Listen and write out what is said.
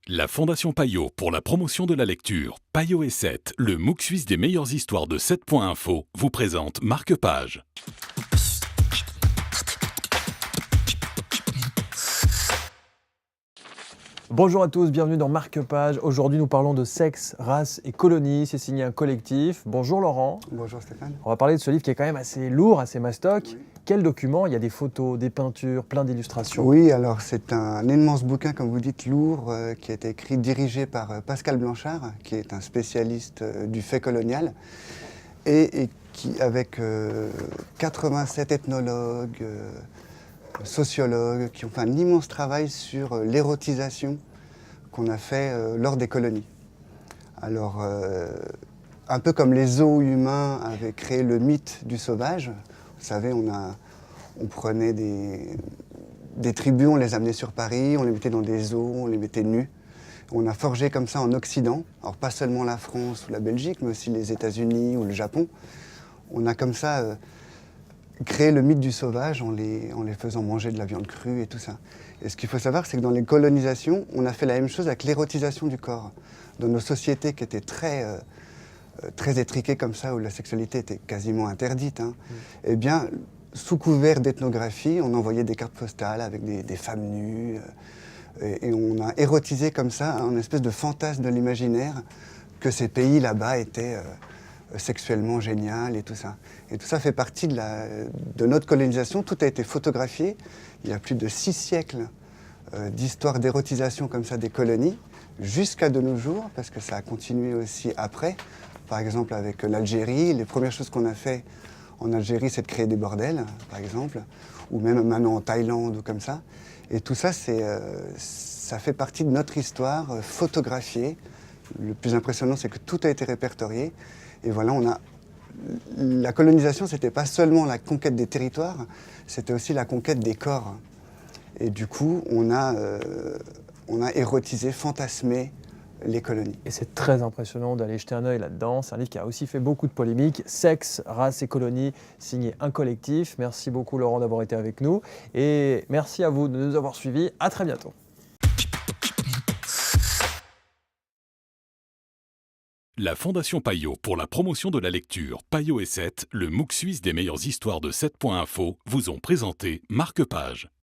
La Fondation Payot pour la promotion de la lecture, Payot et 7, le MOOC suisse des meilleures histoires de 7.info, vous présente Marque-Page. Bonjour à tous, bienvenue dans Marque-Page. Aujourd'hui, nous parlons de sexe, race et colonie. C'est signé un collectif. Bonjour Laurent. Bonjour Stéphane. On va parler de ce livre qui est quand même assez lourd, assez mastoc. Oui. Quel document? Il y a des photos, des peintures, plein d'illustrations. Oui, alors c'est un immense bouquin, comme vous dites, lourd, qui a été écrit, dirigé par Pascal Blanchard, qui est un spécialiste du fait colonial, et qui, avec 87 ethnologues, sociologues, qui ont fait un immense travail sur l'érotisation qu'on a fait lors des colonies. Alors, un peu comme les zoos humains avaient créé le mythe du sauvage, vous savez, on prenait des tribus, on les amenait sur Paris, on les mettait dans des zoos, on les mettait nus. On a forgé comme ça en Occident, alors pas seulement la France ou la Belgique, mais aussi les États-Unis ou le Japon. On a comme ça créé le mythe du sauvage en les faisant manger de la viande crue et tout ça. Et ce qu'il faut savoir, c'est que dans les colonisations, on a fait la même chose avec l'érotisation du corps. Dans nos sociétés qui étaient très étriquées comme ça, où la sexualité était quasiment interdite, eh bien, sous couvert d'ethnographie, on envoyait des cartes postales avec des femmes nues, et on a érotisé comme ça un espèce de fantasme de l'imaginaire que ces pays là-bas étaient sexuellement génial et tout ça. Et tout ça fait partie de notre colonisation. Tout a été photographié. Il y a plus de 6 siècles d'histoire d'érotisation comme ça des colonies, jusqu'à de nos jours, parce que ça a continué aussi après. Par exemple, avec l'Algérie, les premières choses qu'on a fait en Algérie, c'est de créer des bordels, par exemple, ou même maintenant en Thaïlande ou comme ça. Et tout ça, ça fait partie de notre histoire photographiée. Le plus impressionnant, c'est que tout a été répertorié. Et voilà, la colonisation, c'était pas seulement la conquête des territoires, c'était aussi la conquête des corps. Et du coup, on a érotisé, fantasmé les colonies. Et c'est très impressionnant d'aller jeter un œil là-dedans. C'est un livre qui a aussi fait beaucoup de polémiques. Sexe, race et colonie, signé un collectif. Merci beaucoup Laurent d'avoir été avec nous. Et merci à vous de nous avoir suivis. À très bientôt. La Fondation Payot pour la promotion de la lecture, Payot et 7, le MOOC suisse des meilleures histoires de 7.info, vous ont présenté Marque-Page.